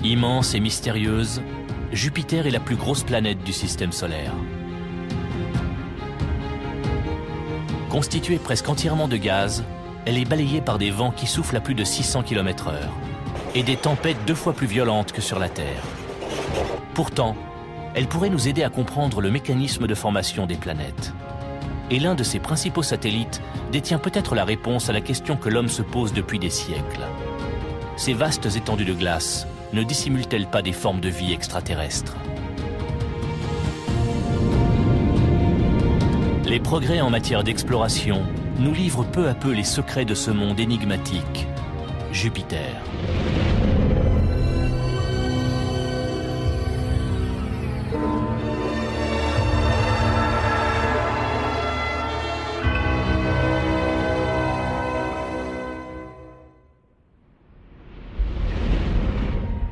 Immense et mystérieuse, Jupiter est la plus grosse planète du système solaire. Constituée presque entièrement de gaz, elle est balayée par des vents qui soufflent à plus de 600 km/h et des tempêtes 2 fois plus violentes que sur la Terre. Pourtant, elle pourrait nous aider à comprendre le mécanisme de formation des planètes. Et l'un de ses principaux satellites détient peut-être la réponse à la question que l'homme se pose depuis des siècles. Ces vastes étendues de glace ne dissimulent-elles pas des formes de vie extraterrestres? Les progrès en matière d'exploration nous livrent peu à peu les secrets de ce monde énigmatique, Jupiter.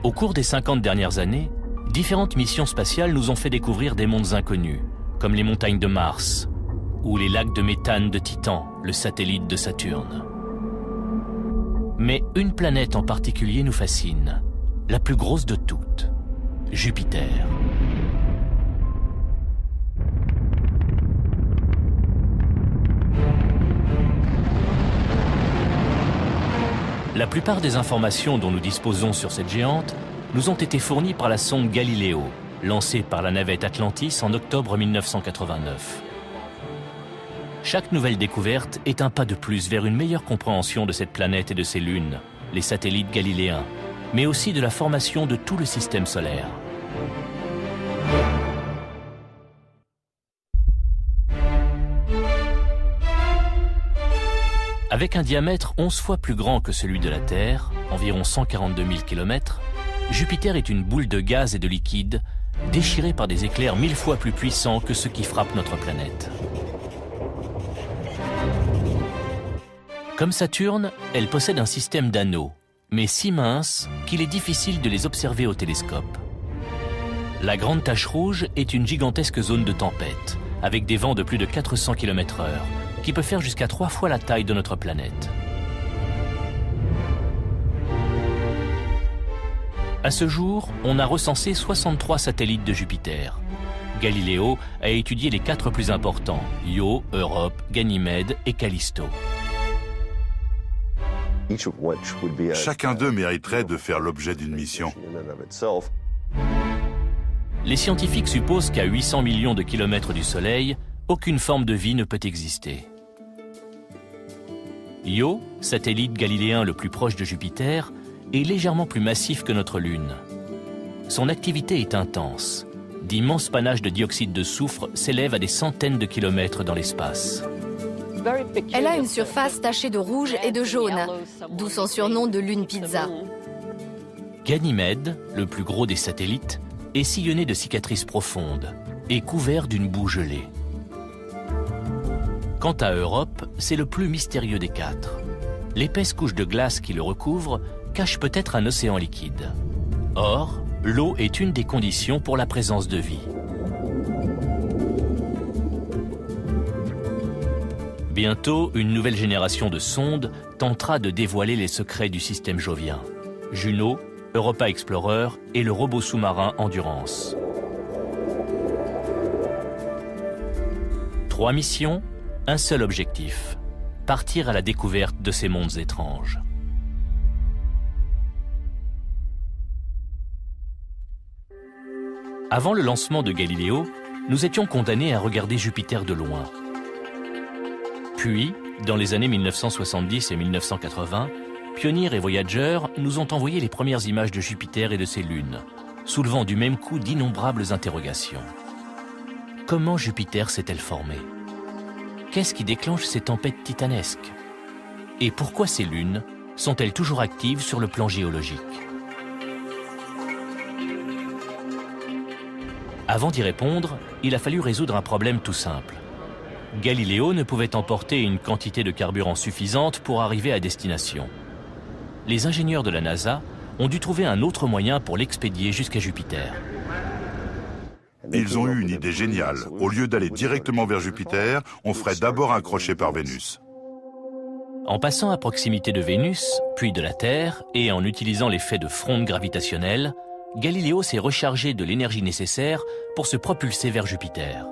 Au cours des 50 dernières années, différentes missions spatiales nous ont fait découvrir des mondes inconnus, comme les montagnes de Mars ou les lacs de méthane de Titan, le satellite de Saturne. Mais une planète en particulier nous fascine, la plus grosse de toutes, Jupiter. La plupart des informations dont nous disposons sur cette géante nous ont été fournies par la sonde Galileo, lancée par la navette Atlantis en octobre 1989. Chaque nouvelle découverte est un pas de plus vers une meilleure compréhension de cette planète et de ses lunes, les satellites galiléens, mais aussi de la formation de tout le système solaire. Avec un diamètre 11 fois plus grand que celui de la Terre, environ 142 000 km, Jupiter est une boule de gaz et de liquide déchirée par des éclairs 1000 fois plus puissants que ceux qui frappent notre planète. Comme Saturne, elle possède un système d'anneaux, mais si mince qu'il est difficile de les observer au télescope. La Grande Tache Rouge est une gigantesque zone de tempête, avec des vents de plus de 400 km/h, qui peut faire jusqu'à 3 fois la taille de notre planète. À ce jour, on a recensé 63 satellites de Jupiter. Galileo a étudié les 4 plus importants, Io, Europe, Ganymède et Callisto. Chacun d'eux mériterait de faire l'objet d'une mission. Les scientifiques supposent qu'à 800 millions de kilomètres du Soleil, aucune forme de vie ne peut exister. Io, satellite galiléen le plus proche de Jupiter, est légèrement plus massif que notre Lune. Son activité est intense. D'immenses panaches de dioxyde de soufre s'élèvent à des centaines de kilomètres dans l'espace. Elle a une surface tachée de rouge et de jaune, d'où son surnom de lune pizza. Ganymède, le plus gros des satellites, est sillonné de cicatrices profondes et couvert d'une boue gelée. Quant à Europe, c'est le plus mystérieux des 4. L'épaisse couche de glace qui le recouvre cache peut-être un océan liquide. Or, l'eau est une des conditions pour la présence de vie. Bientôt, une nouvelle génération de sondes tentera de dévoiler les secrets du système jovien. Juno, Europa Explorer et le robot sous-marin Endurance. 3 missions, un seul objectif, partir à la découverte de ces mondes étranges. Avant le lancement de Galileo, nous étions condamnés à regarder Jupiter de loin. Puis, dans les années 1970 et 1980, Pioneer et Voyager nous ont envoyé les premières images de Jupiter et de ses lunes, soulevant du même coup d'innombrables interrogations. Comment Jupiter s'est-elle formée? Qu'est-ce qui déclenche ces tempêtes titanesques? Et pourquoi ces lunes sont-elles toujours actives sur le plan géologique? Avant d'y répondre, il a fallu résoudre un problème tout simple. Galileo ne pouvait emporter une quantité de carburant suffisante pour arriver à destination. Les ingénieurs de la NASA ont dû trouver un autre moyen pour l'expédier jusqu'à Jupiter. Ils ont eu une idée géniale. Au lieu d'aller directement vers Jupiter, on ferait d'abord un crochet par Vénus. En passant à proximité de Vénus, puis de la Terre, et en utilisant l'effet de fronde gravitationnelle, Galiléo s'est rechargé de l'énergie nécessaire pour se propulser vers Jupiter.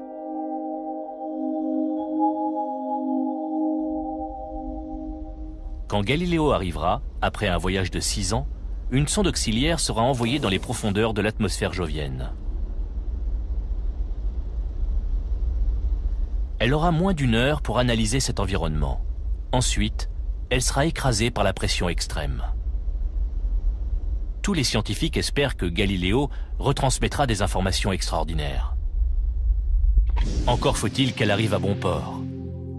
Quand Galiléo arrivera, après un voyage de 6 ans, une sonde auxiliaire sera envoyée dans les profondeurs de l'atmosphère jovienne. Elle aura moins d'1 heure pour analyser cet environnement. Ensuite, elle sera écrasée par la pression extrême. Tous les scientifiques espèrent que Galiléo retransmettra des informations extraordinaires. Encore faut-il qu'elle arrive à bon port.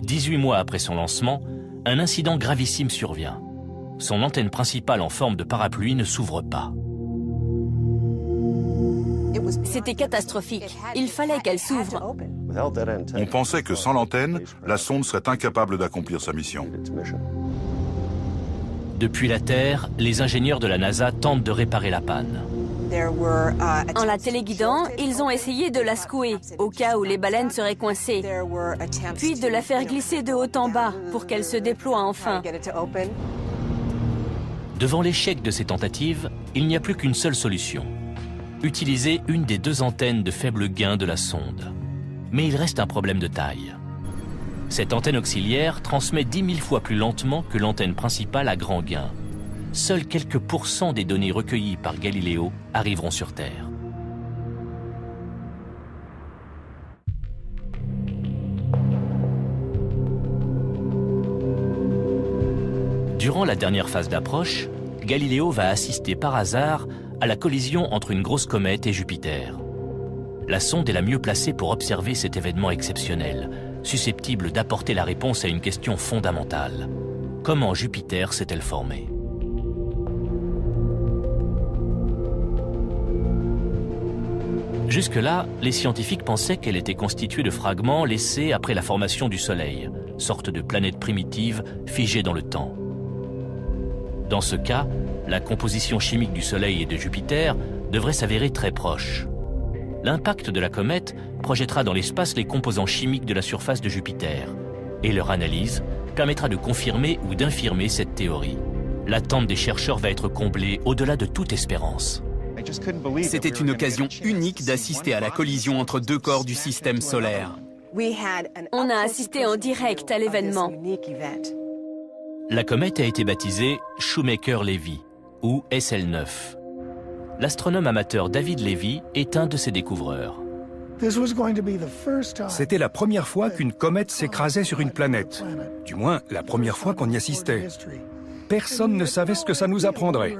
18 mois après son lancement, un incident gravissime survient. Son antenne principale en forme de parapluie ne s'ouvre pas. C'était catastrophique. Il fallait qu'elle s'ouvre. On pensait que sans l'antenne, la sonde serait incapable d'accomplir sa mission. Depuis la Terre, les ingénieurs de la NASA tentent de réparer la panne. En la téléguidant, ils ont essayé de la secouer, au cas où les baleines seraient coincées, puis de la faire glisser de haut en bas pour qu'elle se déploie enfin. Devant l'échec de ces tentatives, il n'y a plus qu'une seule solution. Utiliser une des 2 antennes de faible gain de la sonde. Mais il reste un problème de taille. Cette antenne auxiliaire transmet 10 000 fois plus lentement que l'antenne principale à grand gain. Seuls quelques pourcents des données recueillies par Galiléo arriveront sur Terre. Durant la dernière phase d'approche, Galiléo va assister par hasard à la collision entre une grosse comète et Jupiter. La sonde est la mieux placée pour observer cet événement exceptionnel, susceptible d'apporter la réponse à une question fondamentale. Comment Jupiter s'est-elle formée ? Jusque-là, les scientifiques pensaient qu'elle était constituée de fragments laissés après la formation du Soleil, sorte de planète primitive figée dans le temps. Dans ce cas, la composition chimique du Soleil et de Jupiter devrait s'avérer très proche. L'impact de la comète projettera dans l'espace les composants chimiques de la surface de Jupiter, et leur analyse permettra de confirmer ou d'infirmer cette théorie. L'attente des chercheurs va être comblée au-delà de toute espérance. C'était une occasion unique d'assister à la collision entre 2 corps du système solaire. On a assisté en direct à l'événement. La comète a été baptisée Shoemaker-Levy, ou SL9. L'astronome amateur David Levy est un de ses découvreurs. C'était la première fois qu'une comète s'écrasait sur une planète. Du moins, la première fois qu'on y assistait. Personne ne savait ce que ça nous apprendrait.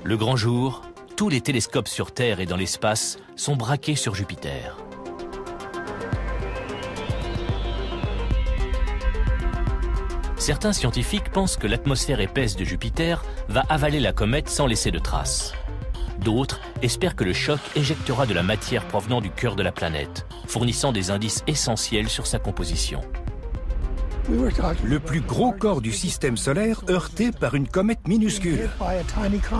Le grand jour, tous les télescopes sur Terre et dans l'espace sont braqués sur Jupiter. Certains scientifiques pensent que l'atmosphère épaisse de Jupiter va avaler la comète sans laisser de traces. D'autres espèrent que le choc éjectera de la matière provenant du cœur de la planète, fournissant des indices essentiels sur sa composition. Le plus gros corps du système solaire heurté par une comète minuscule.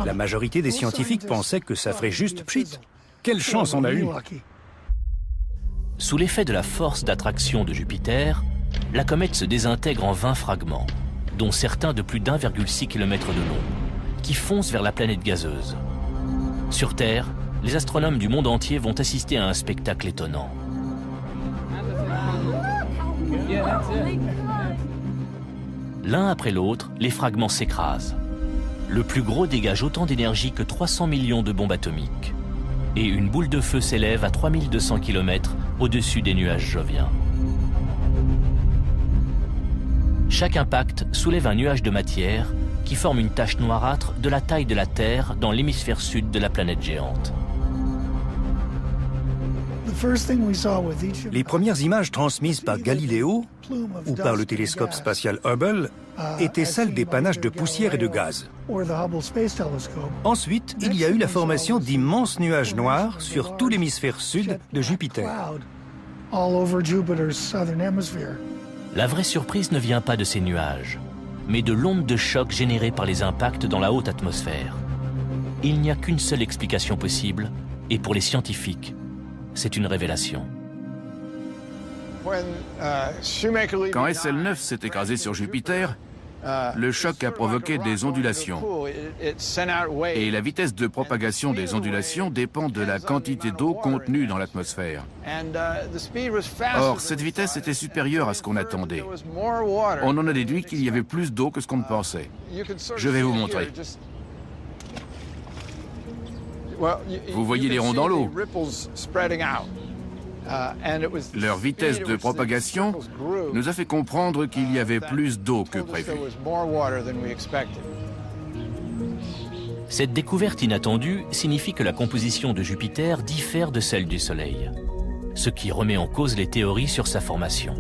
La majorité des scientifiques pensaient que ça ferait juste pchit. Quelle chance on a eue! Sous l'effet de la force d'attraction de Jupiter, la comète se désintègre en 20 fragments, dont certains de plus d'1,6 km de long, qui foncent vers la planète gazeuse. Sur Terre, les astronomes du monde entier vont assister à un spectacle étonnant. L'un après l'autre, les fragments s'écrasent. Le plus gros dégage autant d'énergie que 300 millions de bombes atomiques. Et une boule de feu s'élève à 3200 km au-dessus des nuages joviens. Chaque impact soulève un nuage de matière qui forme une tache noirâtre de la taille de la Terre dans l'hémisphère sud de la planète géante. Les premières images transmises par Galiléo ou par le télescope spatial Hubble étaient celles des panaches de poussière et de gaz. Ensuite, il y a eu la formation d'immenses nuages noirs sur tout l'hémisphère sud de Jupiter. La vraie surprise ne vient pas de ces nuages, mais de l'onde de choc générée par les impacts dans la haute atmosphère. Il n'y a qu'une seule explication possible, et pour les scientifiques, c'est une révélation. Quand SL9 s'est écrasé sur Jupiter, le choc a provoqué des ondulations. Et la vitesse de propagation des ondulations dépend de la quantité d'eau contenue dans l'atmosphère. Or, cette vitesse était supérieure à ce qu'on attendait. On en a déduit qu'il y avait plus d'eau que ce qu'on ne pensait. Je vais vous montrer. Vous voyez les ronds dans l'eau. Leur vitesse de propagation nous a fait comprendre qu'il y avait plus d'eau que prévu. Cette découverte inattendue signifie que la composition de Jupiter diffère de celle du Soleil, ce qui remet en cause les théories sur sa formation.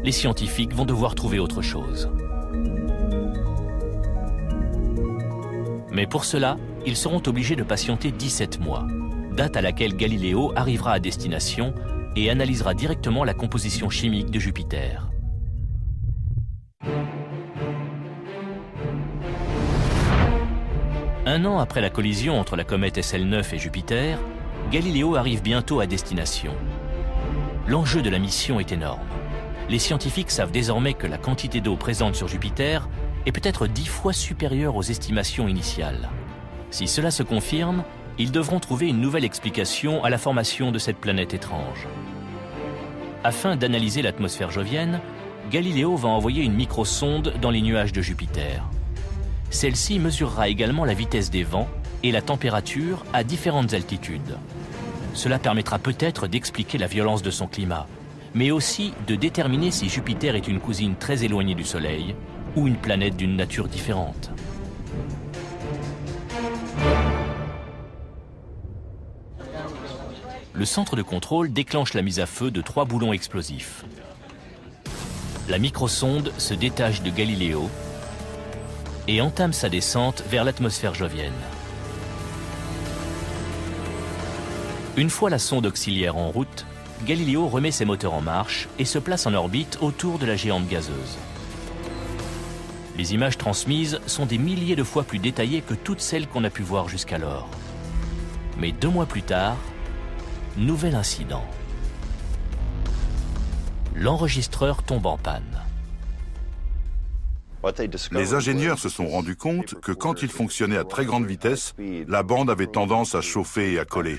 Les scientifiques vont devoir trouver autre chose. Mais pour cela, ils seront obligés de patienter 17 mois, date à laquelle Galiléo arrivera à destination et analysera directement la composition chimique de Jupiter. Un an après la collision entre la comète SL9 et Jupiter, Galiléo arrive bientôt à destination. L'enjeu de la mission est énorme. Les scientifiques savent désormais que la quantité d'eau présente sur Jupiter est peut-être 10 fois supérieure aux estimations initiales. Si cela se confirme, ils devront trouver une nouvelle explication à la formation de cette planète étrange. Afin d'analyser l'atmosphère jovienne, Galiléo va envoyer une microsonde dans les nuages de Jupiter. Celle-ci mesurera également la vitesse des vents et la température à différentes altitudes. Cela permettra peut-être d'expliquer la violence de son climat, mais aussi de déterminer si Jupiter est une cousine très éloignée du Soleil ou une planète d'une nature différente. Le centre de contrôle déclenche la mise à feu de 3 boulons explosifs. La microsonde se détache de Galiléo et entame sa descente vers l'atmosphère jovienne. Une fois la sonde auxiliaire en route, Galiléo remet ses moteurs en marche et se place en orbite autour de la géante gazeuse. Les images transmises sont des milliers de fois plus détaillées que toutes celles qu'on a pu voir jusqu'alors. Mais 2 mois plus tard, nouvel incident. L'enregistreur tombe en panne. Les ingénieurs se sont rendus compte que quand il fonctionnait à très grande vitesse, la bande avait tendance à chauffer et à coller.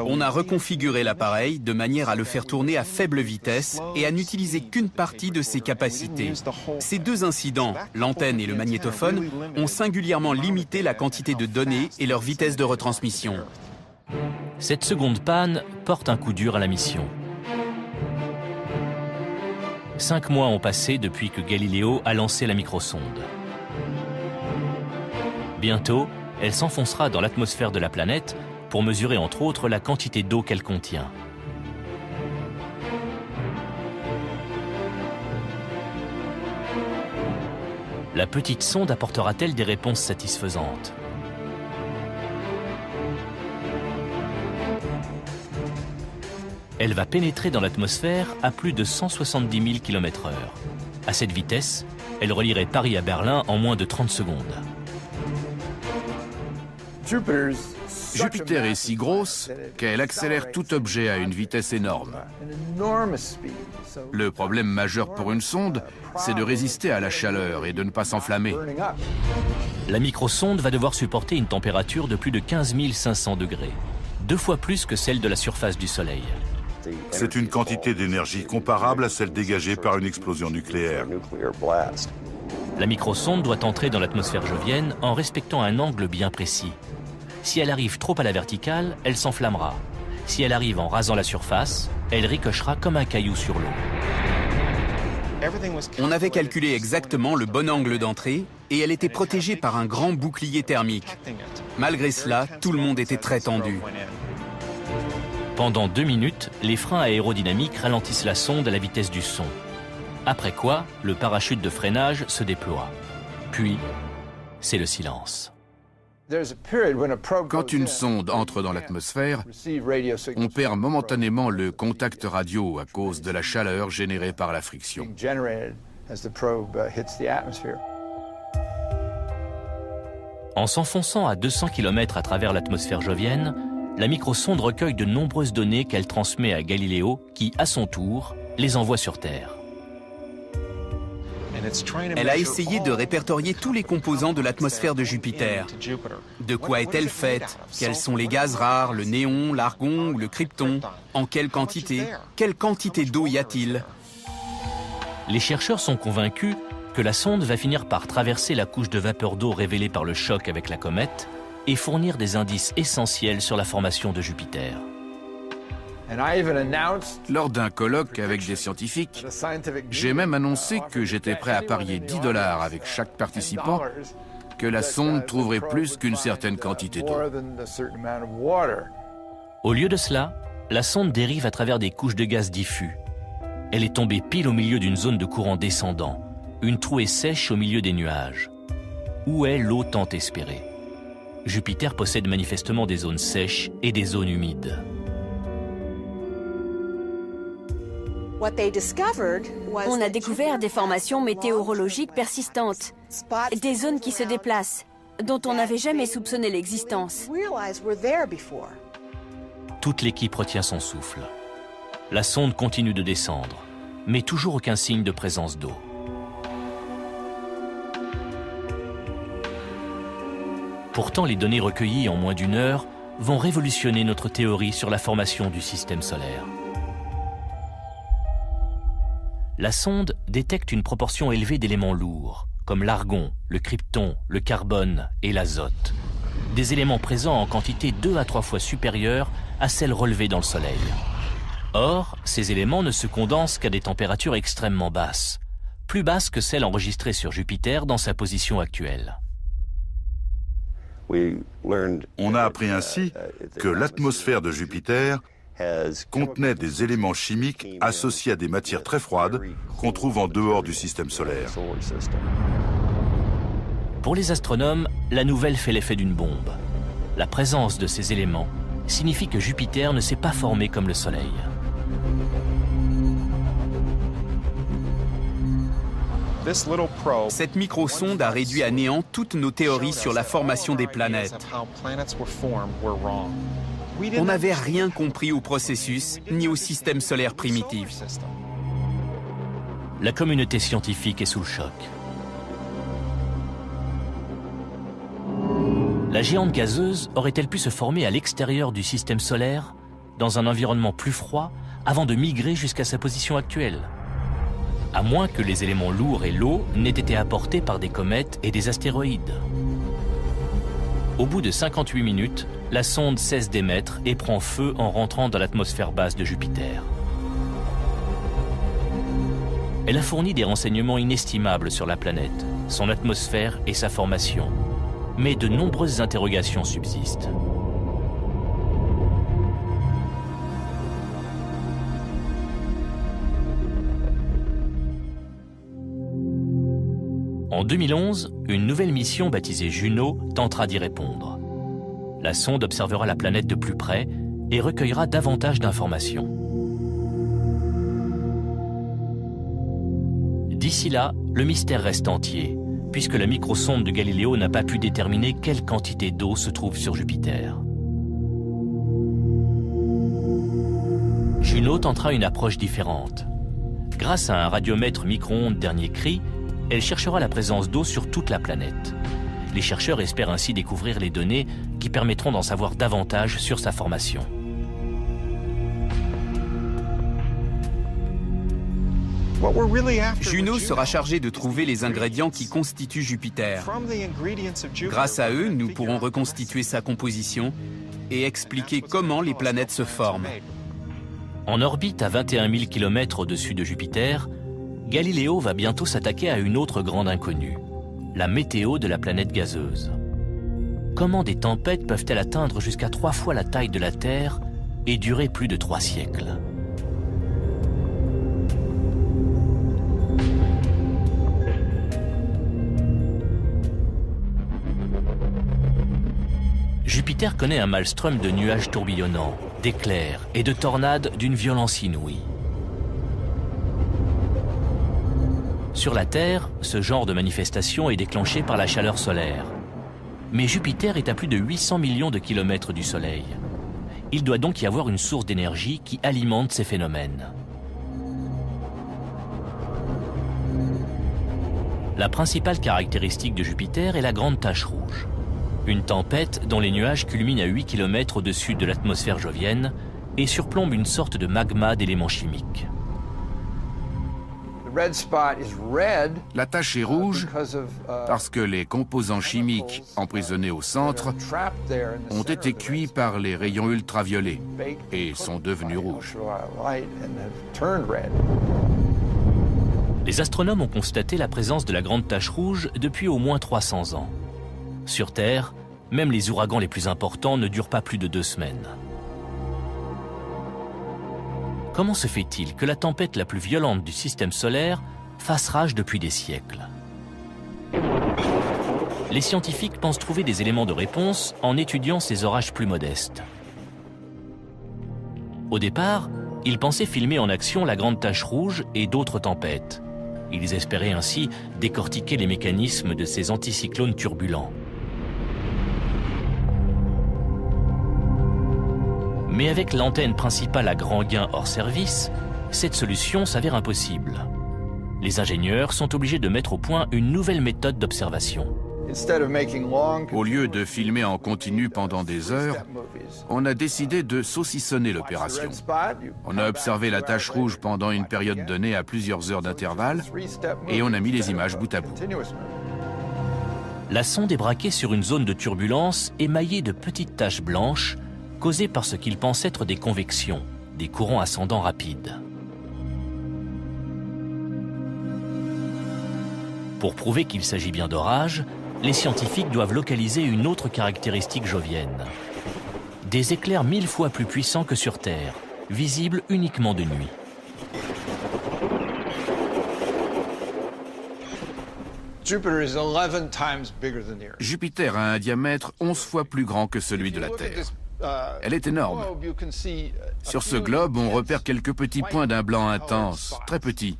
On a reconfiguré l'appareil de manière à le faire tourner à faible vitesse et à n'utiliser qu'une partie de ses capacités. Ces 2 incidents, l'antenne et le magnétophone, ont singulièrement limité la quantité de données et leur vitesse de retransmission. Cette seconde panne porte un coup dur à la mission. 5 mois ont passé depuis que Galiléo a lancé la microsonde. Bientôt, elle s'enfoncera dans l'atmosphère de la planète pour mesurer entre autres la quantité d'eau qu'elle contient. La petite sonde apportera-t-elle des réponses satisfaisantes ? Elle va pénétrer dans l'atmosphère à plus de 170 000 km/h. À cette vitesse, elle relierait Paris à Berlin en moins de 30 secondes. Jupiter est si grosse qu'elle accélère tout objet à une vitesse énorme. Le problème majeur pour une sonde, c'est de résister à la chaleur et de ne pas s'enflammer. La microsonde va devoir supporter une température de plus de 15 500 degrés, 2 fois plus que celle de la surface du Soleil. C'est une quantité d'énergie comparable à celle dégagée par une explosion nucléaire. La microsonde doit entrer dans l'atmosphère jovienne en respectant un angle bien précis. Si elle arrive trop à la verticale, elle s'enflammera. Si elle arrive en rasant la surface, elle ricochera comme un caillou sur l'eau. On avait calculé exactement le bon angle d'entrée et elle était protégée par un grand bouclier thermique. Malgré cela, tout le monde était très tendu. Pendant 2 minutes, les freins aérodynamiques ralentissent la sonde à la vitesse du son. Après quoi, le parachute de freinage se déploie. Puis, c'est le silence. Quand une sonde entre dans l'atmosphère, on perd momentanément le contact radio à cause de la chaleur générée par la friction. En s'enfonçant à 200 km à travers l'atmosphère jovienne, la microsonde recueille de nombreuses données qu'elle transmet à Galileo, qui, à son tour, les envoie sur Terre. Elle a essayé de répertorier tous les composants de l'atmosphère de Jupiter. De quoi est-elle faite? Quels sont les gaz rares, le néon, l'argon ou le krypton? En quelle quantité? Quelle quantité d'eau y a-t-il? Les chercheurs sont convaincus que la sonde va finir par traverser la couche de vapeur d'eau révélée par le choc avec la comète et fournir des indices essentiels sur la formation de Jupiter. Lors d'un colloque avec des scientifiques, j'ai même annoncé que j'étais prêt à parier $10 avec chaque participant que la sonde trouverait plus qu'une certaine quantité d'eau. Au lieu de cela, la sonde dérive à travers des couches de gaz diffus. Elle est tombée pile au milieu d'une zone de courant descendant, une trouée sèche au milieu des nuages. Où est l'eau tant espérée? Jupiter possède manifestement des zones sèches et des zones humides. On a découvert des formations météorologiques persistantes, des zones qui se déplacent, dont on n'avait jamais soupçonné l'existence. Toute l'équipe retient son souffle. La sonde continue de descendre, mais toujours aucun signe de présence d'eau. Pourtant, les données recueillies en moins d'une heure vont révolutionner notre théorie sur la formation du système solaire. La sonde détecte une proportion élevée d'éléments lourds, comme l'argon, le krypton, le carbone et l'azote. Des éléments présents en quantité 2 à 3 fois supérieure à celles relevées dans le Soleil. Or, ces éléments ne se condensent qu'à des températures extrêmement basses, plus basses que celles enregistrées sur Jupiter dans sa position actuelle. On a appris ainsi que l'atmosphère de Jupiter contenait des éléments chimiques associés à des matières très froides qu'on trouve en dehors du système solaire. Pour les astronomes, la nouvelle fait l'effet d'une bombe. La présence de ces éléments signifie que Jupiter ne s'est pas formé comme le Soleil. Cette microsonde a réduit à néant toutes nos théories sur la formation des planètes. On n'avait rien compris au processus ni au système solaire primitif. La communauté scientifique est sous le choc. La géante gazeuse aurait-elle pu se former à l'extérieur du système solaire, dans un environnement plus froid, avant de migrer jusqu'à sa position actuelle? À moins que les éléments lourds et l'eau n'aient été apportés par des comètes et des astéroïdes. Au bout de 58 minutes, la sonde cesse d'émettre et prend feu en rentrant dans l'atmosphère basse de Jupiter. Elle a fourni des renseignements inestimables sur la planète, son atmosphère et sa formation. Mais de nombreuses interrogations subsistent. En 2011, une nouvelle mission baptisée Juno tentera d'y répondre. La sonde observera la planète de plus près et recueillera davantage d'informations. D'ici là, le mystère reste entier, puisque la microsonde de Galileo n'a pas pu déterminer quelle quantité d'eau se trouve sur Jupiter. Juno tentera une approche différente. Grâce à un radiomètre micro-ondes dernier cri, elle cherchera la présence d'eau sur toute la planète. Les chercheurs espèrent ainsi découvrir les données qui permettront d'en savoir davantage sur sa formation. Juno sera chargée de trouver les ingrédients qui constituent Jupiter. Grâce à eux, nous pourrons reconstituer sa composition et expliquer comment les planètes se forment. En orbite à 21 000 km au-dessus de Jupiter, Galileo va bientôt s'attaquer à une autre grande inconnue, la météo de la planète gazeuse. Comment des tempêtes peuvent-elles atteindre jusqu'à 3 fois la taille de la Terre et durer plus de 3 siècles? Jupiter connaît un maelstrom de nuages tourbillonnants, d'éclairs et de tornades d'une violence inouïe. Sur la Terre, ce genre de manifestation est déclenché par la chaleur solaire. Mais Jupiter est à plus de 800 millions de kilomètres du Soleil. Il doit donc y avoir une source d'énergie qui alimente ces phénomènes. La principale caractéristique de Jupiter est la grande tache rouge. Une tempête dont les nuages culminent à 8 km au-dessus de l'atmosphère jovienne et surplombe une sorte de magma d'éléments chimiques. La tache est rouge parce que les composants chimiques emprisonnés au centre ont été cuits par les rayons ultraviolets et sont devenus rouges. Les astronomes ont constaté la présence de la grande tache rouge depuis au moins 300 ans. Sur Terre, même les ouragans les plus importants ne durent pas plus de 2 semaines. Comment se fait-il que la tempête la plus violente du système solaire fasse rage depuis des siècles? Les scientifiques pensent trouver des éléments de réponse en étudiant ces orages plus modestes. Au départ, ils pensaient filmer en action la grande tache rouge et d'autres tempêtes. Ils espéraient ainsi décortiquer les mécanismes de ces anticyclones turbulents. Mais avec l'antenne principale à grand gain hors service, cette solution s'avère impossible. Les ingénieurs sont obligés de mettre au point une nouvelle méthode d'observation. Au lieu de filmer en continu pendant des heures, on a décidé de saucissonner l'opération. On a observé la tache rouge pendant une période donnée à plusieurs heures d'intervalle et on a mis les images bout à bout. La sonde est braquée sur une zone de turbulence émaillée de petites taches blanches causées par ce qu'ils pensent être des convections, des courants ascendants rapides. Pour prouver qu'il s'agit bien d'orages, les scientifiques doivent localiser une autre caractéristique jovienne. Des éclairs 1000 fois plus puissants que sur Terre, visibles uniquement de nuit. Jupiter a un diamètre 11 fois plus grand que celui de la Terre. Elle est énorme. Sur ce globe, on repère quelques petits points d'un blanc intense, très petits.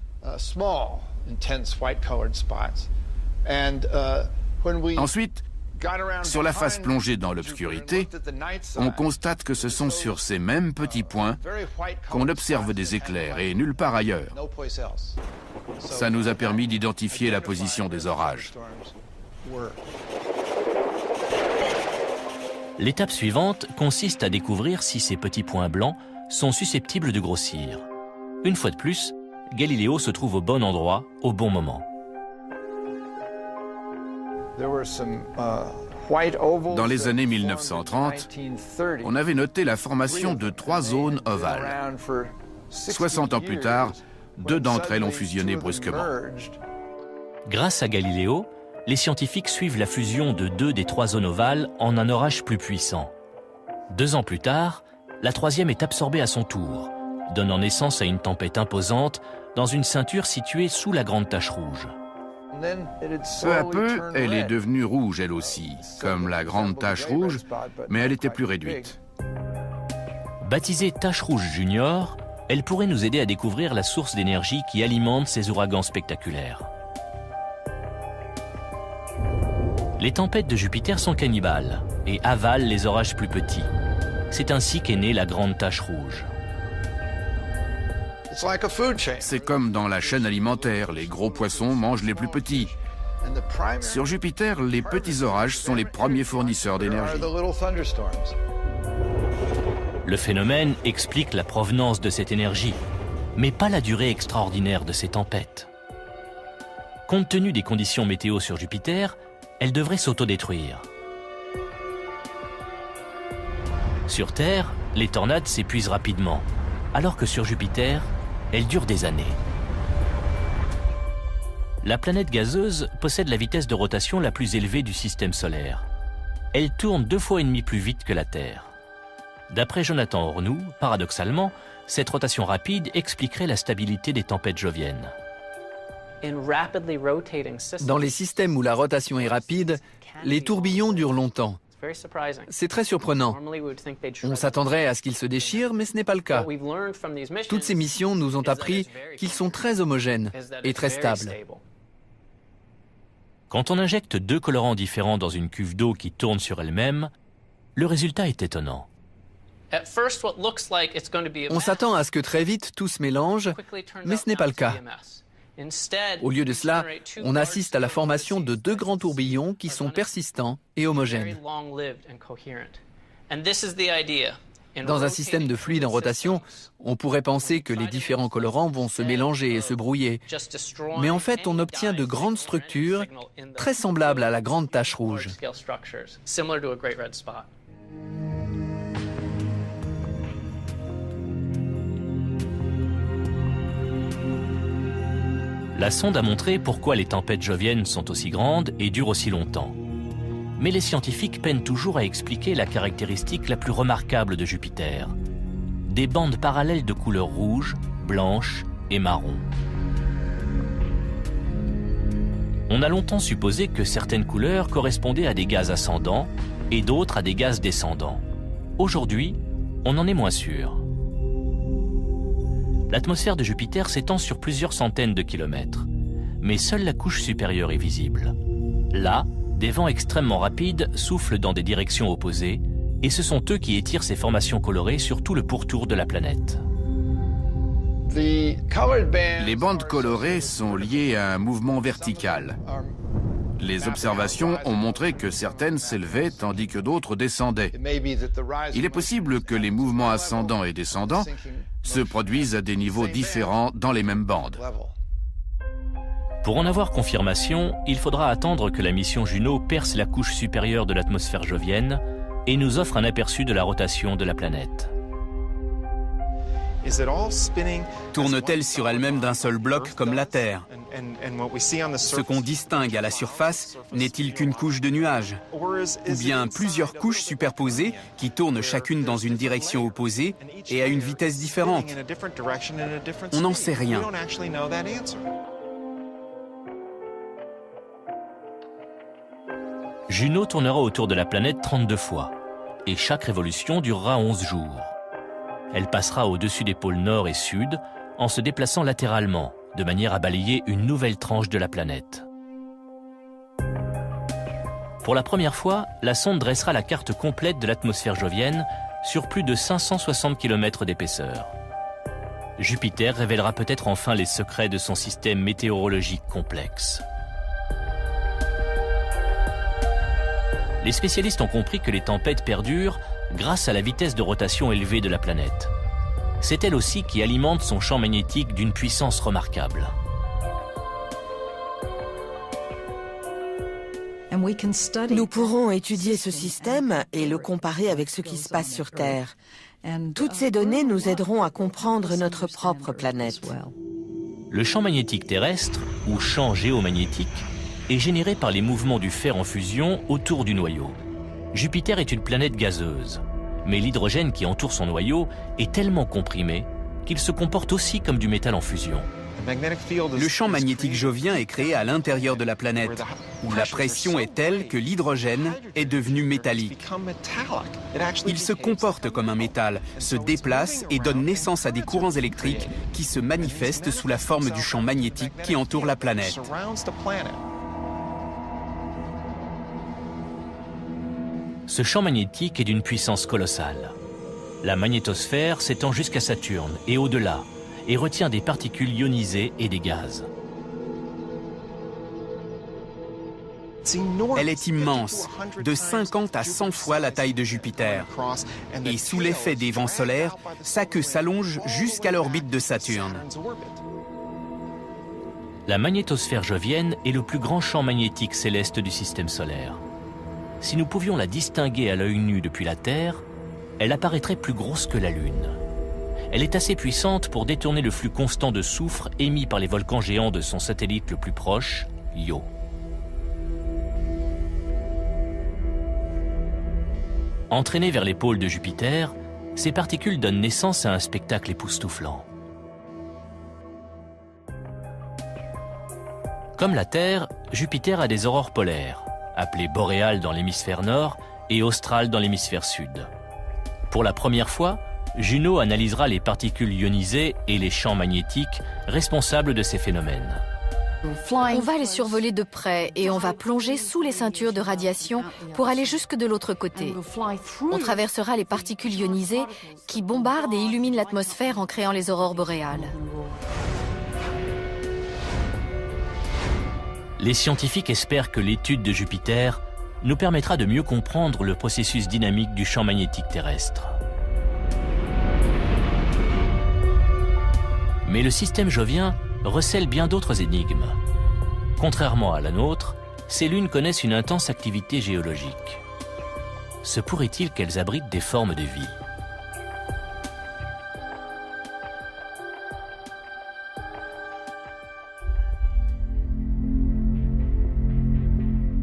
Ensuite, sur la face plongée dans l'obscurité, on constate que ce sont sur ces mêmes petits points qu'on observe des éclairs et nulle part ailleurs. Ça nous a permis d'identifier la position des orages. L'étape suivante consiste à découvrir si ces petits points blancs sont susceptibles de grossir. Une fois de plus, Galiléo se trouve au bon endroit, au bon moment. Dans les années 1930, on avait noté la formation de 3 zones ovales. 60 ans plus tard, 2 d'entre elles ont fusionné brusquement. Grâce à Galiléo, les scientifiques suivent la fusion de 2 des 3 zones ovales en un orage plus puissant. 2 ans plus tard, la 3e est absorbée à son tour, donnant naissance à une tempête imposante dans une ceinture située sous la grande tache rouge. Peu à peu, elle est devenue rouge elle aussi, comme la grande tache rouge, mais elle était plus réduite. Baptisée tache rouge junior, elle pourrait nous aider à découvrir la source d'énergie qui alimente ces ouragans spectaculaires. Les tempêtes de Jupiter sont cannibales et avalent les orages plus petits. C'est ainsi qu'est née la grande tache rouge. C'est comme dans la chaîne alimentaire, les gros poissons mangent les plus petits. Sur Jupiter, les petits orages sont les premiers fournisseurs d'énergie. Le phénomène explique la provenance de cette énergie, mais pas la durée extraordinaire de ces tempêtes. Compte tenu des conditions météo sur Jupiter, elle devrait s'autodétruire. Sur Terre, les tornades s'épuisent rapidement, alors que sur Jupiter, elles durent des années. La planète gazeuse possède la vitesse de rotation la plus élevée du système solaire. Elle tourne 2,5 fois plus vite que la Terre. D'après Jonathan Hornoux, paradoxalement, cette rotation rapide expliquerait la stabilité des tempêtes joviennes. Dans les systèmes où la rotation est rapide, les tourbillons durent longtemps. C'est très surprenant. On s'attendrait à ce qu'ils se déchirent, mais ce n'est pas le cas. Toutes ces missions nous ont appris qu'ils sont très homogènes et très stables. Quand on injecte 2 colorants différents dans une cuve d'eau qui tourne sur elle-même, le résultat est étonnant. On s'attend à ce que très vite tout se mélange, mais ce n'est pas le cas. Au lieu de cela, on assiste à la formation de deux grands tourbillons qui sont persistants et homogènes. Dans un système de fluide en rotation, on pourrait penser que les différents colorants vont se mélanger et se brouiller. Mais en fait, on obtient de grandes structures très semblables à la grande tache rouge. La sonde a montré pourquoi les tempêtes joviennes sont aussi grandes et durent aussi longtemps. Mais les scientifiques peinent toujours à expliquer la caractéristique la plus remarquable de Jupiter. Des bandes parallèles de couleur rouge, blanche et marron. On a longtemps supposé que certaines couleurs correspondaient à des gaz ascendants et d'autres à des gaz descendants. Aujourd'hui, on en est moins sûr. L'atmosphère de Jupiter s'étend sur plusieurs centaines de kilomètres, mais seule la couche supérieure est visible. Là, des vents extrêmement rapides soufflent dans des directions opposées, et ce sont eux qui étirent ces formations colorées sur tout le pourtour de la planète. Les bandes colorées sont liées à un mouvement vertical. Les observations ont montré que certaines s'élevaient tandis que d'autres descendaient. Il est possible que les mouvements ascendants et descendants se produisent à des niveaux différents dans les mêmes bandes. Pour en avoir confirmation, il faudra attendre que la mission Juno perce la couche supérieure de l'atmosphère jovienne et nous offre un aperçu de la rotation de la planète. Tourne-t-elle sur elle-même d'un seul bloc comme la Terre? Ce qu'on distingue à la surface n'est-il qu'une couche de nuages? Ou bien plusieurs couches superposées qui tournent chacune dans une direction opposée et à une vitesse différente? On n'en sait rien. Juno tournera autour de la planète 32 fois, et chaque révolution durera 11 jours. Elle passera au-dessus des pôles nord et sud en se déplaçant latéralement, de manière à balayer une nouvelle tranche de la planète. Pour la première fois, la sonde dressera la carte complète de l'atmosphère jovienne sur plus de 560 km d'épaisseur. Jupiter révélera peut-être enfin les secrets de son système météorologique complexe. Les spécialistes ont compris que les tempêtes perdurent grâce à la vitesse de rotation élevée de la planète. C'est elle aussi qui alimente son champ magnétique d'une puissance remarquable. Nous pourrons étudier ce système et le comparer avec ce qui se passe sur Terre. Toutes ces données nous aideront à comprendre notre propre planète. Le champ magnétique terrestre, ou champ géomagnétique, est généré par les mouvements du fer en fusion autour du noyau. Jupiter est une planète gazeuse, mais l'hydrogène qui entoure son noyau est tellement comprimé qu'il se comporte aussi comme du métal en fusion. Le champ magnétique jovien est créé à l'intérieur de la planète, où la pression est telle que l'hydrogène est devenu métallique. Il se comporte comme un métal, se déplace et donne naissance à des courants électriques qui se manifestent sous la forme du champ magnétique qui entoure la planète. Ce champ magnétique est d'une puissance colossale. La magnétosphère s'étend jusqu'à Saturne et au-delà, et retient des particules ionisées et des gaz. Elle est immense, de 50 à 100 fois la taille de Jupiter. Et sous l'effet des vents solaires, sa queue s'allonge jusqu'à l'orbite de Saturne. La magnétosphère jovienne est le plus grand champ magnétique céleste du système solaire. Si nous pouvions la distinguer à l'œil nu depuis la Terre, elle apparaîtrait plus grosse que la Lune. Elle est assez puissante pour détourner le flux constant de soufre émis par les volcans géants de son satellite le plus proche, Io. Entraînées vers les pôles de Jupiter, ces particules donnent naissance à un spectacle époustouflant. Comme la Terre, Jupiter a des aurores polaires, appelées boréales dans l'hémisphère nord et australes dans l'hémisphère sud. Pour la première fois, Juno analysera les particules ionisées et les champs magnétiques responsables de ces phénomènes. On va les survoler de près et on va plonger sous les ceintures de radiation pour aller jusque de l'autre côté. On traversera les particules ionisées qui bombardent et illuminent l'atmosphère en créant les aurores boréales. Les scientifiques espèrent que l'étude de Jupiter nous permettra de mieux comprendre le processus dynamique du champ magnétique terrestre. Mais le système jovien recèle bien d'autres énigmes. Contrairement à la nôtre, ces lunes connaissent une intense activité géologique. Se pourrait-il qu'elles abritent des formes de vie?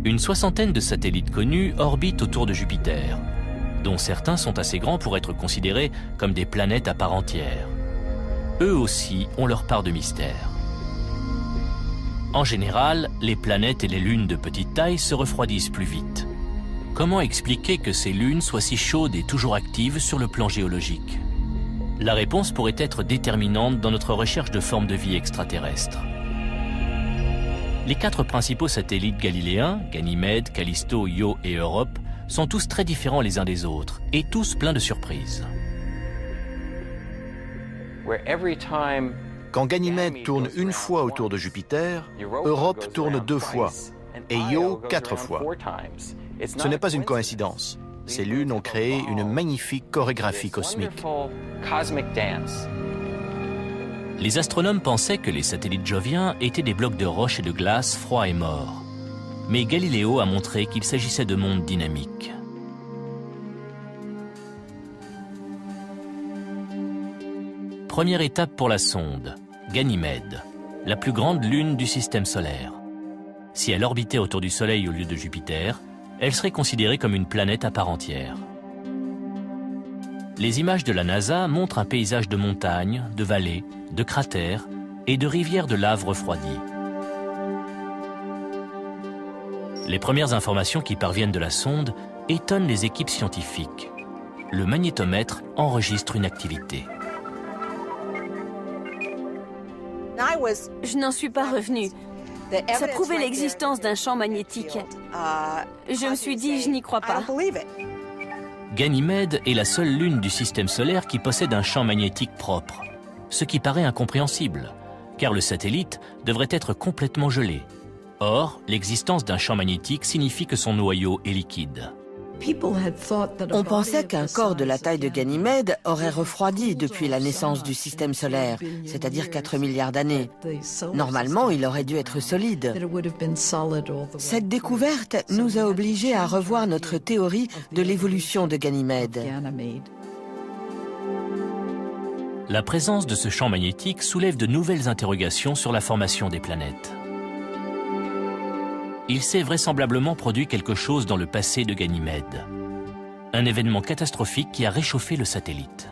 Une soixantaine de satellites connus orbitent autour de Jupiter, dont certains sont assez grands pour être considérés comme des planètes à part entière. Eux aussi ont leur part de mystère. En général, les planètes et les lunes de petite taille se refroidissent plus vite. Comment expliquer que ces lunes soient si chaudes et toujours actives sur le plan géologique? La réponse pourrait être déterminante dans notre recherche de formes de vie extraterrestres. Les 4 principaux satellites galiléens, Ganymède, Callisto, Io et Europe, sont tous très différents les uns des autres et tous pleins de surprises. Quand Ganymède tourne une fois autour de Jupiter, Europe tourne 2 fois et Io 4 fois. Ce n'est pas une coïncidence. Ces lunes ont créé une magnifique chorégraphie cosmique. Les astronomes pensaient que les satellites joviens étaient des blocs de roches et de glace froids et morts. Mais Galiléo a montré qu'il s'agissait de mondes dynamiques. Première étape pour la sonde, Ganymède, la plus grande lune du système solaire. Si elle orbitait autour du Soleil au lieu de Jupiter, elle serait considérée comme une planète à part entière. Les images de la NASA montrent un paysage de montagnes, de vallées, de cratères et de rivières de lave refroidies. Les premières informations qui parviennent de la sonde étonnent les équipes scientifiques. Le magnétomètre enregistre une activité. Je n'en suis pas revenue. Ça prouvait l'existence d'un champ magnétique. Je me suis dit, je n'y crois pas. Ganymède est la seule lune du système solaire qui possède un champ magnétique propre, ce qui paraît incompréhensible, car le satellite devrait être complètement gelé. Or, l'existence d'un champ magnétique signifie que son noyau est liquide. On pensait qu'un corps de la taille de Ganymède aurait refroidi depuis la naissance du système solaire, c'est-à-dire 4 milliards d'années. Normalement, il aurait dû être solide. Cette découverte nous a obligés à revoir notre théorie de l'évolution de Ganymède. La présence de ce champ magnétique soulève de nouvelles interrogations sur la formation des planètes. Il s'est vraisemblablement produit quelque chose dans le passé de Ganymède. Un événement catastrophique qui a réchauffé le satellite.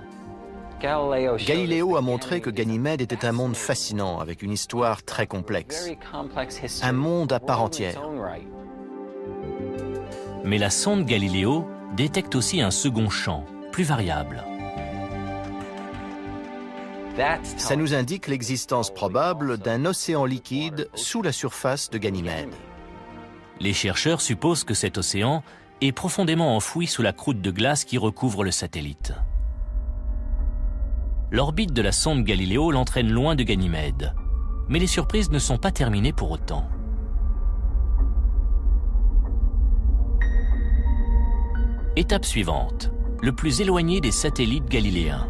Galiléo a montré que Ganymède était un monde fascinant avec une histoire très complexe. Un monde à part entière. Mais la sonde Galiléo détecte aussi un second champ, plus variable. Ça nous indique l'existence probable d'un océan liquide sous la surface de Ganymède. Les chercheurs supposent que cet océan est profondément enfoui sous la croûte de glace qui recouvre le satellite. L'orbite de la sonde Galiléo l'entraîne loin de Ganymède, mais les surprises ne sont pas terminées pour autant. Étape suivante, le plus éloigné des satellites galiléens.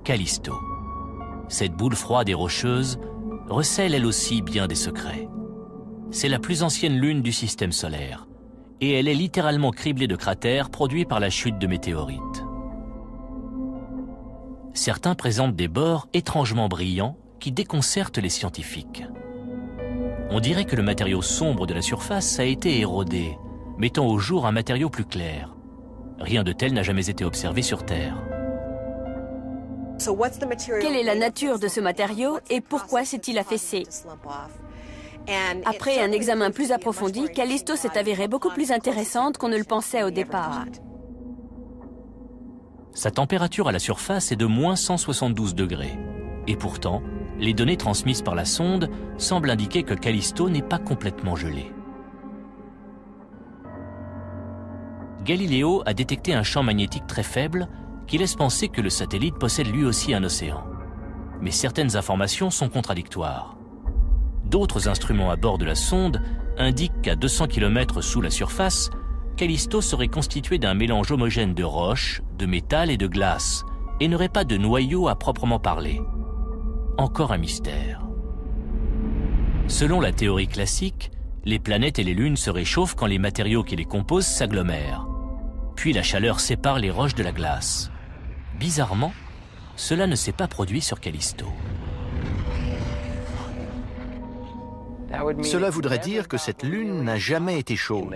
Callisto. Cette boule froide et rocheuse recèle elle aussi bien des secrets. C'est la plus ancienne lune du système solaire, et elle est littéralement criblée de cratères produits par la chute de météorites. Certains présentent des bords étrangement brillants qui déconcertent les scientifiques. On dirait que le matériau sombre de la surface a été érodé, mettant au jour un matériau plus clair. Rien de tel n'a jamais été observé sur Terre. Quelle est la nature de ce matériau et pourquoi s'est-il affaissé? Après un examen plus approfondi, Callisto s'est avérée beaucoup plus intéressante qu'on ne le pensait au départ. Sa température à la surface est de moins 172 degrés. Et pourtant, les données transmises par la sonde semblent indiquer que Callisto n'est pas complètement gelé. Galileo a détecté un champ magnétique très faible qui laisse penser que le satellite possède lui aussi un océan. Mais certaines informations sont contradictoires. D'autres instruments à bord de la sonde indiquent qu'à 200 km sous la surface, Callisto serait constitué d'un mélange homogène de roches, de métal et de glace, et n'aurait pas de noyau à proprement parler. Encore un mystère. Selon la théorie classique, les planètes et les lunes se réchauffent quand les matériaux qui les composent s'agglomèrent. Puis la chaleur sépare les roches de la glace. Bizarrement, cela ne s'est pas produit sur Callisto. Cela voudrait dire que cette lune n'a jamais été chaude.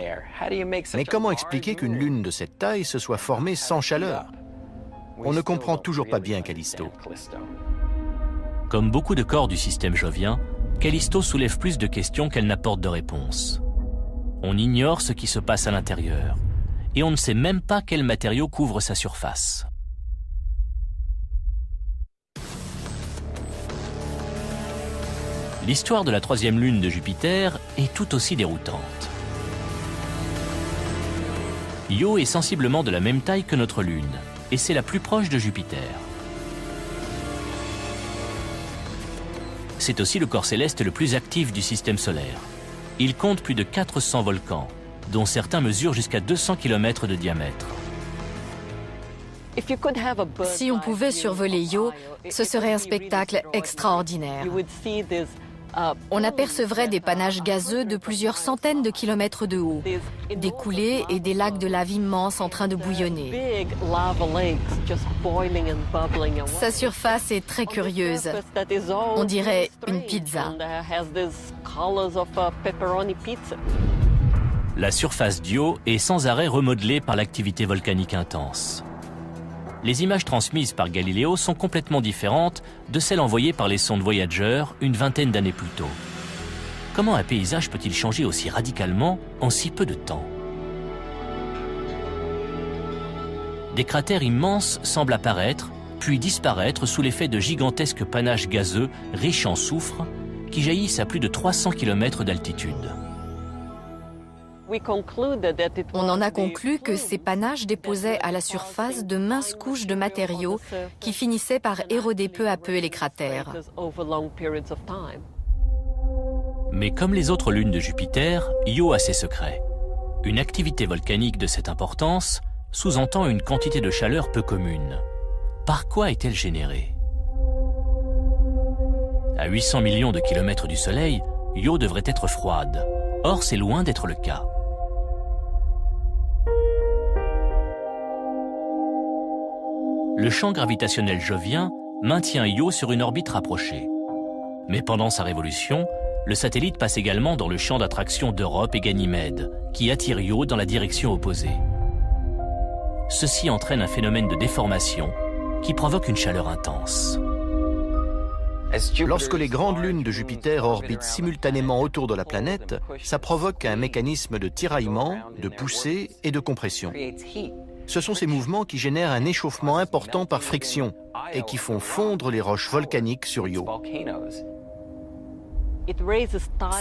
Mais comment expliquer qu'une lune de cette taille se soit formée sans chaleur? On ne comprend toujours pas bien Callisto. Comme beaucoup de corps du système jovien, Callisto soulève plus de questions qu'elle n'apporte de réponses. On ignore ce qui se passe à l'intérieur, et on ne sait même pas quel matériau couvre sa surface. L'histoire de la troisième lune de Jupiter est tout aussi déroutante. Io est sensiblement de la même taille que notre lune, et c'est la plus proche de Jupiter. C'est aussi le corps céleste le plus actif du système solaire. Il compte plus de 400 volcans, dont certains mesurent jusqu'à 200 km de diamètre. Si on pouvait survoler Io, ce serait un spectacle extraordinaire. On apercevrait des panaches gazeux de plusieurs centaines de kilomètres de haut, des coulées et des lacs de lave immenses en train de bouillonner. Sa surface est très curieuse. On dirait une pizza. La surface d'Io est sans arrêt remodelée par l'activité volcanique intense. Les images transmises par Galileo sont complètement différentes de celles envoyées par les sondes Voyager une vingtaine d'années plus tôt. Comment un paysage peut-il changer aussi radicalement en si peu de temps? Des cratères immenses semblent apparaître, puis disparaître sous l'effet de gigantesques panaches gazeux riches en soufre qui jaillissent à plus de 300 km d'altitude. On en a conclu que ces panaches déposaient à la surface de minces couches de matériaux qui finissaient par éroder peu à peu les cratères. Mais comme les autres lunes de Jupiter, Io a ses secrets. Une activité volcanique de cette importance sous-entend une quantité de chaleur peu commune. Par quoi est-elle générée? À 800 millions de kilomètres du Soleil, Io devrait être froide. Or, c'est loin d'être le cas. Le champ gravitationnel jovien maintient Io sur une orbite rapprochée. Mais pendant sa révolution, le satellite passe également dans le champ d'attraction d'Europe et Ganymède, qui attire Io dans la direction opposée. Ceci entraîne un phénomène de déformation qui provoque une chaleur intense. Lorsque les grandes lunes de Jupiter orbitent simultanément autour de la planète, ça provoque un mécanisme de tiraillement, de poussée et de compression. Ce sont ces mouvements qui génèrent un échauffement important par friction et qui font fondre les roches volcaniques sur Io.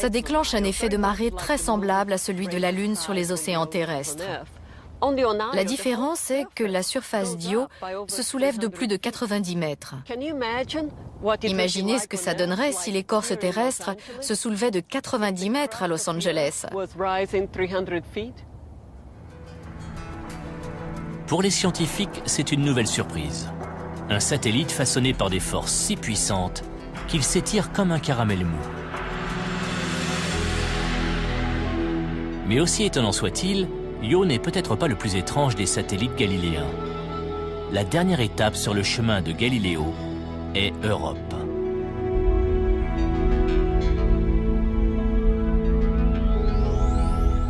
Ça déclenche un effet de marée très semblable à celui de la Lune sur les océans terrestres. La différence est que la surface d'Io se soulève de plus de 90 mètres. Imaginez ce que ça donnerait si l'écorce terrestre se soulevait de 90 mètres à Los Angeles. Pour les scientifiques, c'est une nouvelle surprise. Un satellite façonné par des forces si puissantes qu'il s'étire comme un caramel mou. Mais aussi étonnant soit-il, Io n'est peut-être pas le plus étrange des satellites galiléens. La dernière étape sur le chemin de Galiléo est Europe.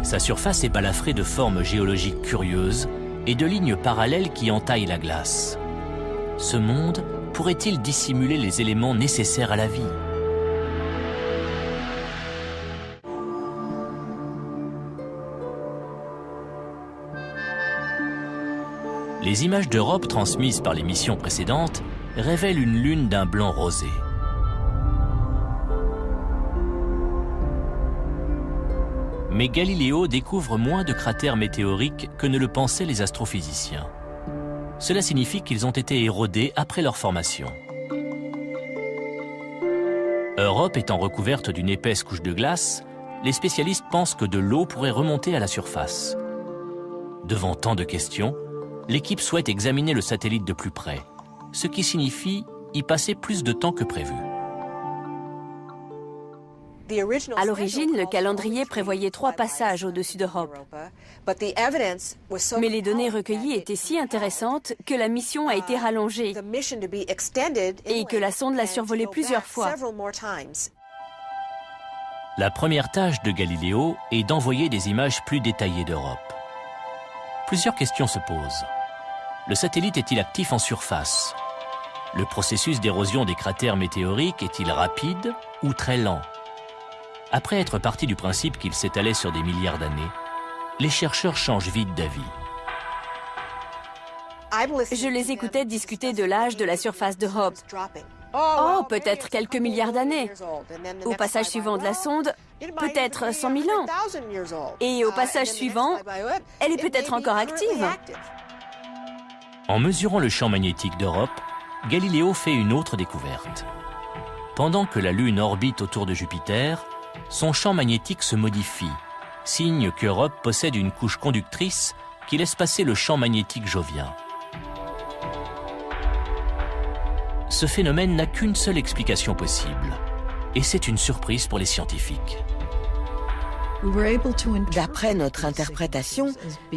Sa surface est balafrée de formes géologiques curieuses et de lignes parallèles qui entaillent la glace. Ce monde pourrait-il dissimuler les éléments nécessaires à la vie? Les images d'Europe transmises par les missions précédentes révèlent une lune d'un blanc rosé. Mais Galiléo découvre moins de cratères météoriques que ne le pensaient les astrophysiciens. Cela signifie qu'ils ont été érodés après leur formation. Europe étant recouverte d'une épaisse couche de glace, les spécialistes pensent que de l'eau pourrait remonter à la surface. Devant tant de questions, l'équipe souhaite examiner le satellite de plus près, ce qui signifie y passer plus de temps que prévu. À l'origine, le calendrier prévoyait 3 passages au-dessus d'Europe. Mais les données recueillies étaient si intéressantes que la mission a été rallongée et que la sonde l'a survolée plusieurs fois. La première tâche de Galiléo est d'envoyer des images plus détaillées d'Europe. Plusieurs questions se posent. Le satellite est-il actif en surface? Le processus d'érosion des cratères météoriques est-il rapide ou très lent? Après être partis du principe qu'il s'étalait sur des milliards d'années, les chercheurs changent vite d'avis. Je les écoutais discuter de l'âge de la surface d'Europe. Oh, peut-être quelques milliards d'années. Au passage suivant de la sonde, peut-être 100 000 ans. Et au passage suivant, elle est peut-être encore active. En mesurant le champ magnétique d'Europe, Galiléo fait une autre découverte. Pendant que la Lune orbite autour de Jupiter, son champ magnétique se modifie, signe qu'Europe possède une couche conductrice qui laisse passer le champ magnétique jovien. Ce phénomène n'a qu'une seule explication possible, et c'est une surprise pour les scientifiques. D'après notre interprétation,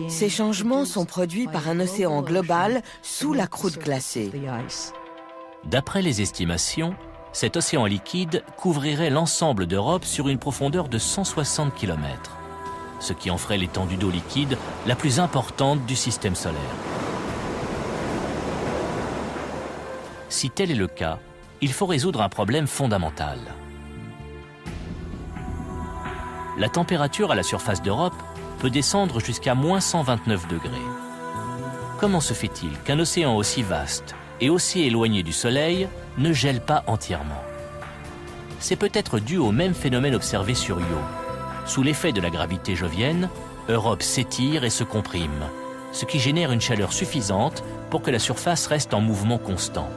ces changements sont produits par un océan global sous la croûte glacée. D'après les estimations, cet océan liquide couvrirait l'ensemble d'Europe sur une profondeur de 160 km, ce qui en ferait l'étendue d'eau liquide la plus importante du système solaire. Si tel est le cas, il faut résoudre un problème fondamental. La température à la surface d'Europe peut descendre jusqu'à moins 129 degrés. Comment se fait-il qu'un océan aussi vaste et aussi éloigné du Soleil ne gèle pas entièrement? C'est peut-être dû au même phénomène observé sur Io. Sous l'effet de la gravité jovienne, Europe s'étire et se comprime, ce qui génère une chaleur suffisante pour que la surface reste en mouvement constant.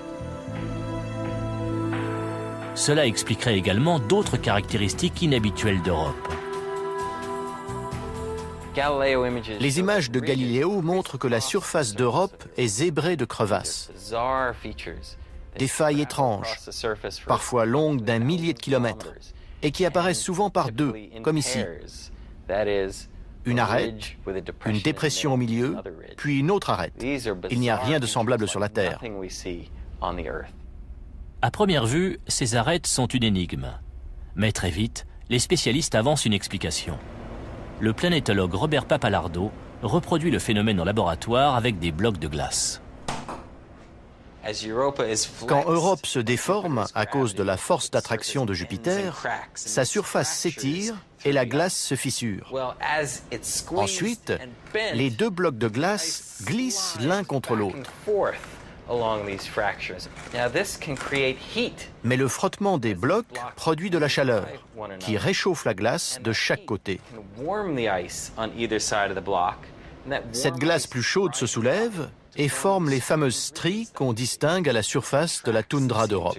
Cela expliquerait également d'autres caractéristiques inhabituelles d'Europe. Les images de Galiléo montrent que la surface d'Europe est zébrée de crevasses. Des failles étranges, parfois longues d'1 millier de kilomètres, et qui apparaissent souvent par deux, comme ici. Une arête, une dépression au milieu, puis une autre arête. Il n'y a rien de semblable sur la Terre. À première vue, ces arêtes sont une énigme. Mais très vite, les spécialistes avancent une explication. Le planétologue Robert Pappalardo reproduit le phénomène en laboratoire avec des blocs de glace. Quand Europe se déforme à cause de la force d'attraction de Jupiter, sa surface s'étire et la glace se fissure. Ensuite, les deux blocs de glace glissent l'un contre l'autre. Mais le frottement des blocs produit de la chaleur, qui réchauffe la glace de chaque côté. Cette glace plus chaude se soulève et forme les fameuses stries qu'on distingue à la surface de la toundra d'Europe.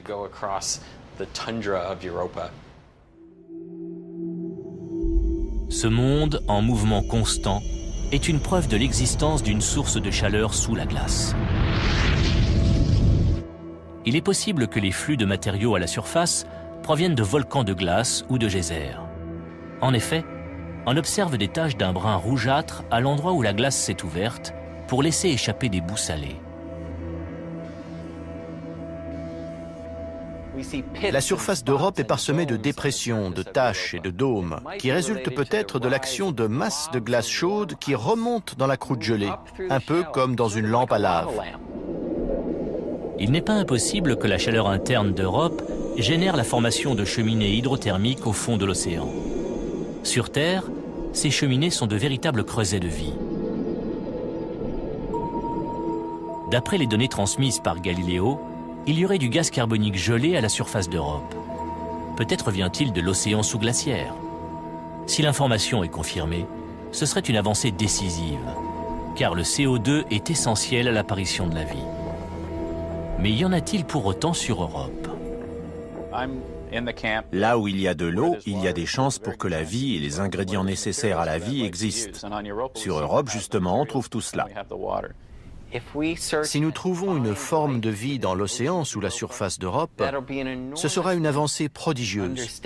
Ce monde en mouvement constant est une preuve de l'existence d'une source de chaleur sous la glace. Il est possible que les flux de matériaux à la surface proviennent de volcans de glace ou de geysers. En effet, on observe des taches d'un brun rougeâtre à l'endroit où la glace s'est ouverte pour laisser échapper des boues salées. La surface d'Europe est parsemée de dépressions, de taches et de dômes, qui résultent peut-être de l'action de masses de glace chaude qui remontent dans la croûte gelée, un peu comme dans une lampe à lave. Il n'est pas impossible que la chaleur interne d'Europe génère la formation de cheminées hydrothermiques au fond de l'océan. Sur Terre, ces cheminées sont de véritables creusets de vie. D'après les données transmises par Galiléo, il y aurait du gaz carbonique gelé à la surface d'Europe. Peut-être vient-il de l'océan sous-glaciaire. Si l'information est confirmée, ce serait une avancée décisive, car le CO2 est essentiel à l'apparition de la vie. Mais y en a-t-il pour autant sur Europe? Là où il y a de l'eau, il y a des chances pour que la vie et les ingrédients nécessaires à la vie existent. Sur Europe, justement, on trouve tout cela. Si nous trouvons une forme de vie dans l'océan sous la surface d'Europe, ce sera une avancée prodigieuse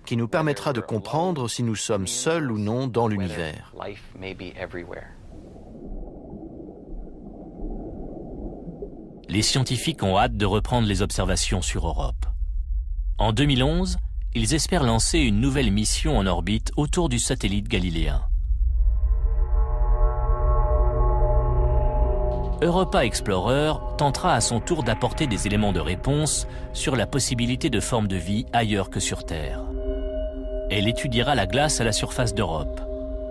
qui nous permettra de comprendre si nous sommes seuls ou non dans l'univers. Les scientifiques ont hâte de reprendre les observations sur Europe. En 2011, ils espèrent lancer une nouvelle mission en orbite autour du satellite galiléen. Europa Explorer tentera à son tour d'apporter des éléments de réponse sur la possibilité de formes de vie ailleurs que sur Terre. Elle étudiera la glace à la surface d'Europe,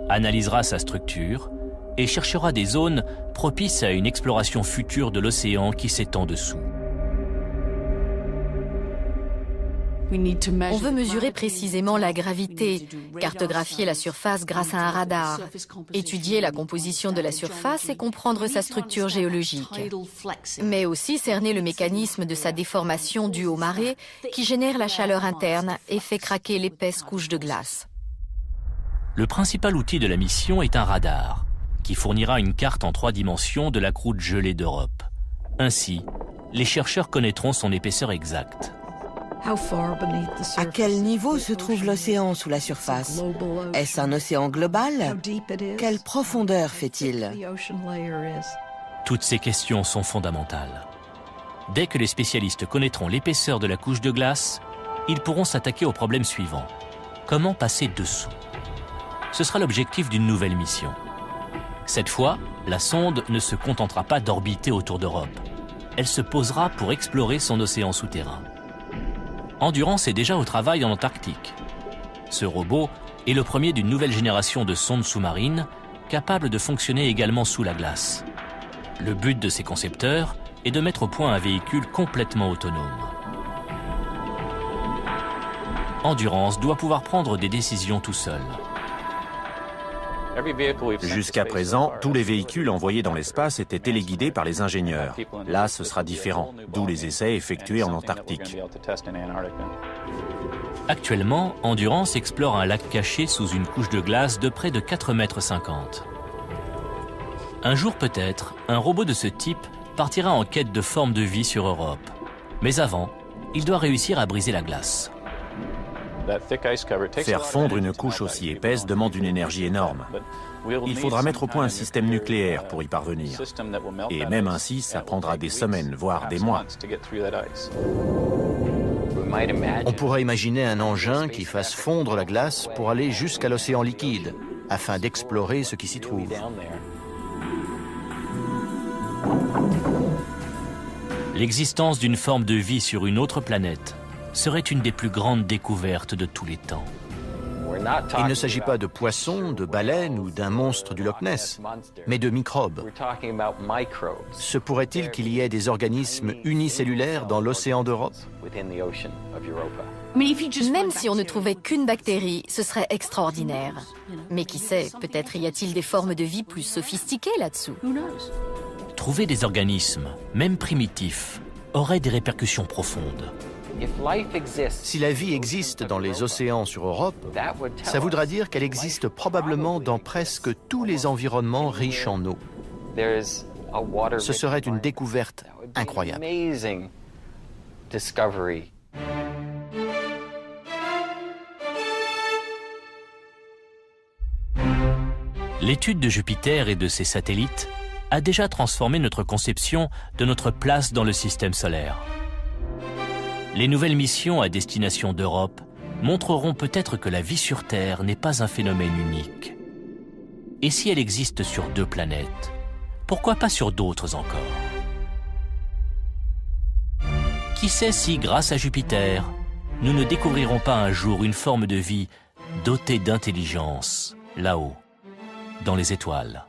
analysera sa structure et cherchera des zones propices à une exploration future de l'océan qui s'étend dessous. On veut mesurer précisément la gravité, cartographier la surface grâce à un radar, étudier la composition de la surface et comprendre sa structure géologique, mais aussi cerner le mécanisme de sa déformation due aux marées qui génère la chaleur interne et fait craquer l'épaisse couche de glace. Le principal outil de la mission est un radar, qui fournira une carte en 3 dimensions de la croûte gelée d'Europe. Ainsi, les chercheurs connaîtront son épaisseur exacte. À quel niveau se trouve l'océan sous la surface? Est-ce un océan global? Quelle profondeur fait-il? Toutes ces questions sont fondamentales. Dès que les spécialistes connaîtront l'épaisseur de la couche de glace, ils pourront s'attaquer au problème suivant. Comment passer dessous? Ce sera l'objectif d'une nouvelle mission. Cette fois, la sonde ne se contentera pas d'orbiter autour d'Europe. Elle se posera pour explorer son océan souterrain. Endurance est déjà au travail en Antarctique. Ce robot est le premier d'une nouvelle génération de sondes sous-marines capables de fonctionner également sous la glace. Le but de ces concepteurs est de mettre au point un véhicule complètement autonome. Endurance doit pouvoir prendre des décisions tout seul. Jusqu'à présent, tous les véhicules envoyés dans l'espace étaient téléguidés par les ingénieurs. Là, ce sera différent, d'où les essais effectués en Antarctique. Actuellement, Endurance explore un lac caché sous une couche de glace de près de 4,50 mètres. Un jour peut-être, un robot de ce type partira en quête de formes de vie sur Europe. Mais avant, il doit réussir à briser la glace. Faire fondre une couche aussi épaisse demande une énergie énorme. Il faudra mettre au point un système nucléaire pour y parvenir. Et même ainsi, ça prendra des semaines, voire des mois. On pourrait imaginer un engin qui fasse fondre la glace pour aller jusqu'à l'océan liquide, afin d'explorer ce qui s'y trouve. L'existence d'une forme de vie sur une autre planète serait une des plus grandes découvertes de tous les temps. Il ne s'agit pas de poissons, de baleines ou d'un monstre du Loch Ness, mais de microbes. Se pourrait-il qu'il y ait des organismes unicellulaires dans l'océan d'Europe? Même si on ne trouvait qu'une bactérie, ce serait extraordinaire. Mais qui sait, peut-être y a-t-il des formes de vie plus sophistiquées là-dessous. Trouver des organismes, même primitifs, aurait des répercussions profondes. Si la vie existe dans les océans sur Europe, ça voudra dire qu'elle existe probablement dans presque tous les environnements riches en eau. Ce serait une découverte incroyable. L'étude de Jupiter et de ses satellites a déjà transformé notre conception de notre place dans le système solaire. Les nouvelles missions à destination d'Europe montreront peut-être que la vie sur Terre n'est pas un phénomène unique. Et si elle existe sur 2 planètes, pourquoi pas sur d'autres encore? Qui sait si, grâce à Jupiter, nous ne découvrirons pas un jour une forme de vie dotée d'intelligence, là-haut, dans les étoiles.